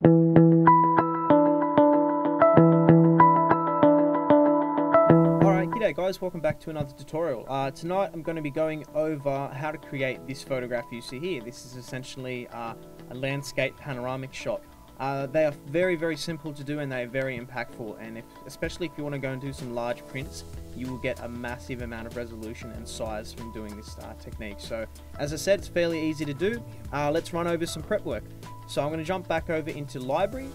G'day guys, welcome back to another tutorial. Tonight I'm going to be going over how to create this photograph you see here. This is essentially a landscape panoramic shot. They are very simple to do, and they are very impactful, and especially if you want to go and do some large prints, you will get a massive amount of resolution and size from doing this technique. So as I said, it's fairly easy to do. Let's run over some prep work. So I'm going to jump back over into library.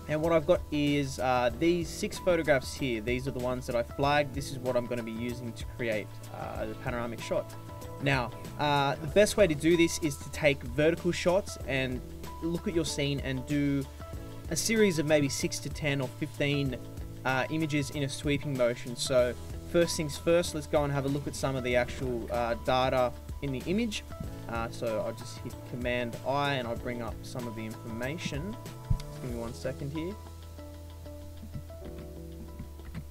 And what I've got is these 6 photographs here. These are the ones that I flagged. This is what I'm going to be using to create the panoramic shot. Now, the best way to do this is to take vertical shots and look at your scene and do a series of maybe 6 to 10 or 15 images in a sweeping motion. So first things first, let's go and have a look at some of the actual data in the image. So I'll just hit Command I and I'll bring up some of the information. Give me 1 second here.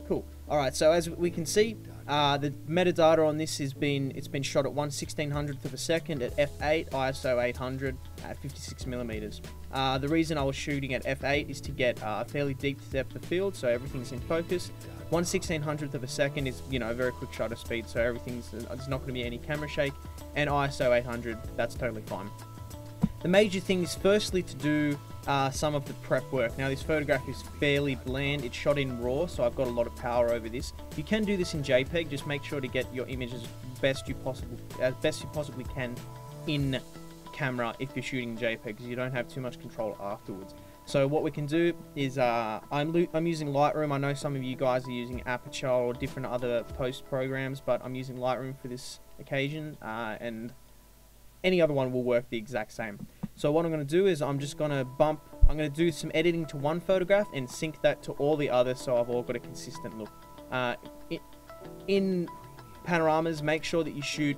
Cool. Alright, so as we can see, the metadata on this it's been shot at 1/1600th of a second at f8, ISO 800 at 56mm. The reason I was shooting at f8 is to get a fairly deep depth of field, so everything's in focus. 1/1600th of a second is, you know, a very quick shutter speed, so there's not going to be any camera shake, and ISO 800, that's totally fine. The major thing is firstly to do some of the prep work. Now this photograph is fairly bland, it's shot in RAW, so I've got a lot of power over this. You can do this in JPEG, just make sure to get your image as best you possibly can in camera if you're shooting JPEG, because you don't have too much control afterwards. So what we can do is, I'm using Lightroom. I know some of you guys are using Aperture or different other post programs, but I'm using Lightroom for this occasion, and any other one will work the exact same. So what I'm going to do is I'm going to do some editing to one photograph and sync that to all the others, so I've all got a consistent look. In panoramas, make sure that you shoot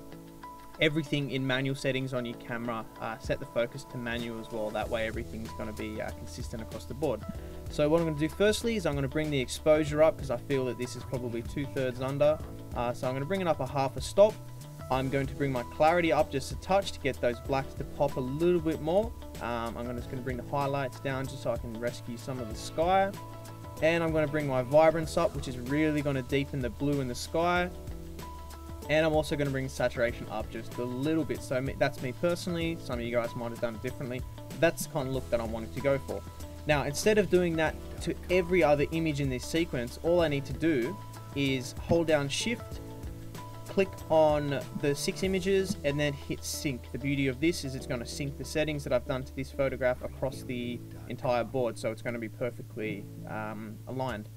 everything in manual settings on your camera. Set the focus to manual as well, that way everything's going to be consistent across the board. So what I'm going to do firstly is I'm going to bring the exposure up, because I feel that this is probably 2/3 under. So I'm going to bring it up a half a stop. I'm going to bring my clarity up just a touch to get those blacks to pop a little bit more. I'm just going to bring the highlights down just so I can rescue some of the sky. And I'm going to bring my vibrance up, which is really going to deepen the blue in the sky. And I'm also going to bring saturation up just a little bit. So that's me personally. Some of you guys might have done it differently. That's the kind of look that I'm wanting to go for. Now, instead of doing that to every other image in this sequence, all I need to do is hold down Shift, click on the 6 images, and then hit sync. The beauty of this is it's going to sync the settings that I've done to this photograph across the entire board, so it's going to be perfectly aligned.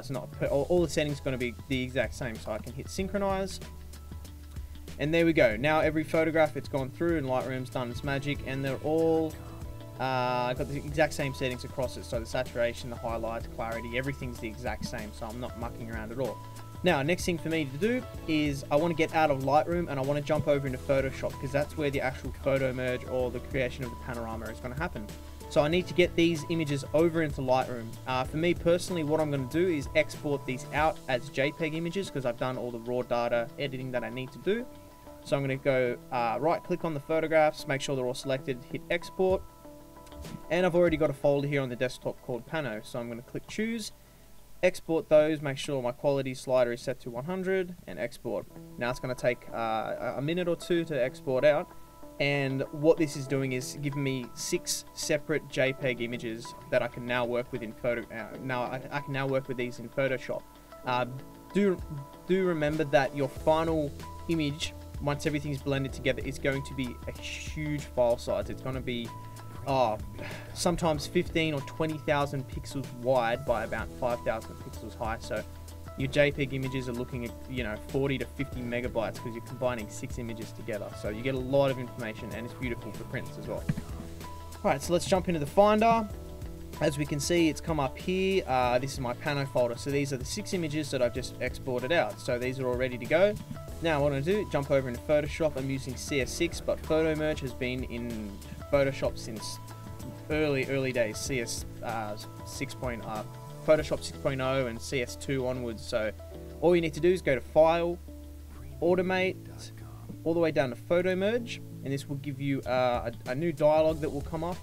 So all the settings are going to be the exact same, so I can hit synchronize, and there we go. Now every photograph, it's gone through and Lightroom's done its magic, and they're all got the exact same settings across it. So the saturation, the highlights, clarity, everything's the exact same, so I'm not mucking around at all. Now, next thing for me to do is I want to get out of Lightroom and I want to jump over into Photoshop, because that's where the actual photo merge or the creation of the panorama is going to happen. So I need to get these images over into Lightroom. For me personally, what I'm going to do is export these out as JPEG images, because I've done all the raw data editing that I need to do. So I'm going to go right click on the photographs, make sure they're all selected, hit export. And I've already got a folder here on the desktop called Pano. So I'm going to click choose, export those, make sure my quality slider is set to 100, and export. Now it's going to take a minute or two to export out, and what this is doing is giving me 6 separate JPEG images that I can now work with in I can now work with these in Photoshop. Do remember that your final image, once everything's blended together, is going to be a huge file size. It's going to be sometimes 15 or 20,000 pixels wide by about 5,000 pixels high. So your JPEG images are looking at, you know, 40 to 50 megabytes, because you're combining 6 images together. So you get a lot of information, and it's beautiful for prints as well. Alright, so let's jump into the Finder. As we can see, it's come up here. This is my Pano folder. So these are the 6 images that I've just exported out. So these are all ready to go. Now what I'm going to do, jump over into Photoshop. I'm using CS6, but Photo Merge has been in Photoshop since early days, Photoshop 6.0 and CS2 onwards. So all you need to do is go to File, Automate, all the way down to Photo Merge, and this will give you a new dialog that will come up.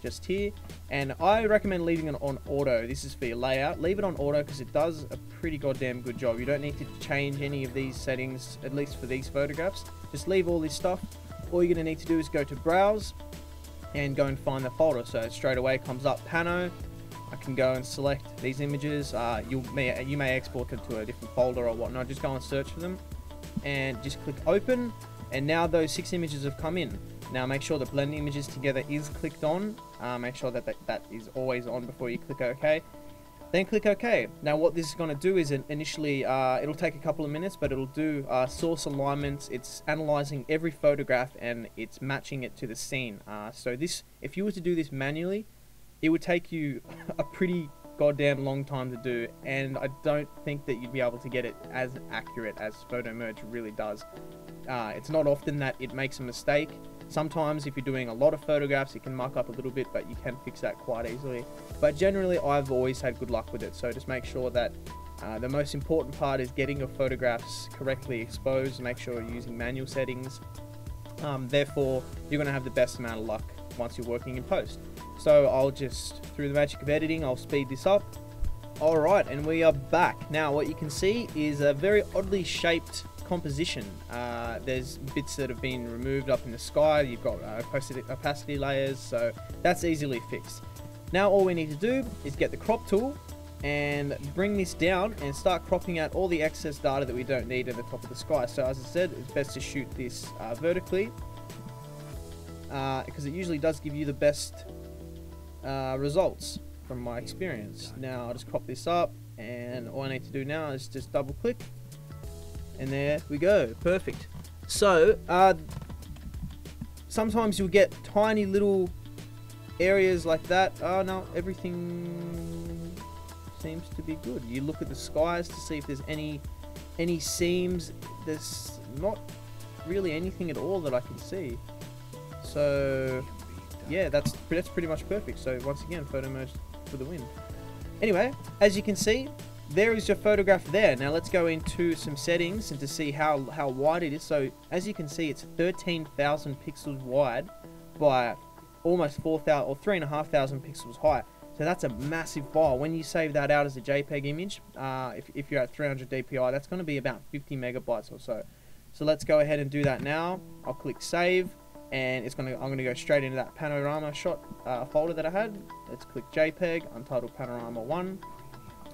just here, and I recommend leaving it on auto. This is for your layout. Leave it on auto because it does a pretty goddamn good job. You don't need to change any of these settings, at least for these photographs. Just leave all this stuff. All you're going to need to do is go to browse and go and find the folder. So straight away comes up Pano. I can go and select these images. You may export them to a different folder or whatnot. Just go and search for them and just click open, and now those 6 images have come in. Now make sure the blend images together is clicked on. Make sure that is always on before you click OK. Then click OK. Now what this is going to do is initially, it'll take a couple of minutes, but it'll do source alignments. It's analyzing every photograph and it's matching it to the scene. So this, if you were to do this manually, it would take you a pretty goddamn long time to do, and I don't think that you'd be able to get it as accurate as Photo Merge really does. It's not often that it makes a mistake. Sometimes if you're doing a lot of photographs, it can muck up a little bit, but you can fix that quite easily. But generally, I've always had good luck with it, so just make sure that the most important part is getting your photographs correctly exposed. Make sure you're using manual settings. Therefore, you're going to have the best amount of luck once you're working in post. So I'll just, through the magic of editing, I'll speed this up. Alright, and we are back. Now what you can see is a very oddly shaped composition. There's bits that have been removed up in the sky. You've got opacity layers, so that's easily fixed. Now all we need to do is get the crop tool and bring this down and start cropping out all the excess data that we don't need at the top of the sky. So as I said, it's best to shoot this vertically, because it usually does give you the best results from my experience. Now I'll just crop this up, and all I need to do now is just double click, and there we go. Perfect. So sometimes you'll get tiny little areas like that. Oh no, everything seems to be good. You look at the skies to see if there's any seams. There's not really anything at all that I can see. So yeah, that's pretty much perfect. So once again, Photo Merge for the win. Anyway, as you can see, there is your photograph there. Now let's go into some settings and to see how wide it is. So as you can see, it's 13,000 pixels wide by almost 4,000 or 3,500 pixels high. So that's a massive file. When you save that out as a JPEG image, if you're at 300 DPI, that's going to be about 50 megabytes or so. So let's go ahead and do that now. I'll click save, and I'm gonna go straight into that panorama shot folder that I had. Let's click JPEG, untitled Panorama 1,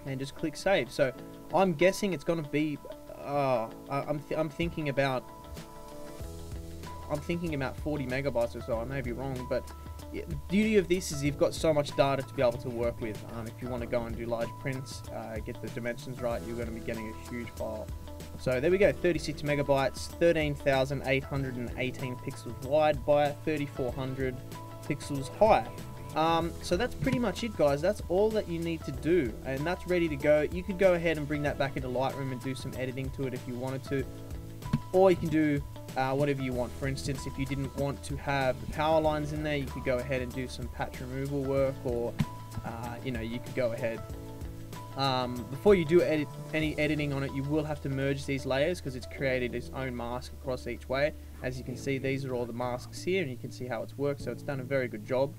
and just click save. So I'm guessing it's gonna be I'm thinking about 40 megabytes or so. I may be wrong, but yeah, the beauty of this is you've got so much data to be able to work with. If you want to go and do large prints, get the dimensions right, you're going to be getting a huge file. So there we go, 36 megabytes, 13,818 pixels wide by 3,400 pixels high. So that's pretty much it, guys. That's all that you need to do, and that's ready to go. You could go ahead and bring that back into Lightroom and do some editing to it if you wanted to, or you can do whatever you want. For instance, if you didn't want to have the power lines in there, you could go ahead and do some patch removal work, or you know, you could go ahead. Before you do any editing on it, you will have to merge these layers because it's created its own mask across each way. As you can see, these are all the masks here, and you can see how it's worked. So it's done a very good job.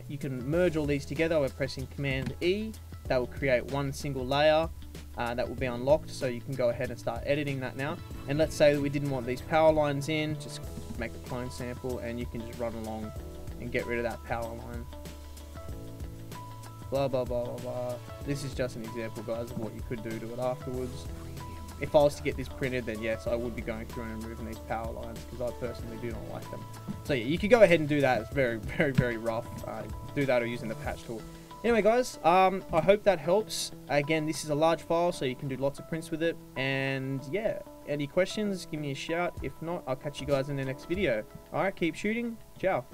You can merge all these together by pressing Command E. That will create one single layer that will be unlocked, so you can go ahead and start editing that now. And let's say that we didn't want these power lines in, just make a clone sample, and you can just run along and get rid of that power line. Blah blah blah blah blah. This is just an example, guys, of what you could do to it afterwards. If I was to get this printed, then yes, I would be going through and removing these power lines because I personally do not like them. So yeah, you could go ahead and do that. It's very, very, very rough. Do that or using the patch tool. Anyway, guys, I hope that helps. Again, this is a large file, so you can do lots of prints with it. And yeah, any questions, give me a shout. If not, I'll catch you guys in the next video. Alright, keep shooting. Ciao.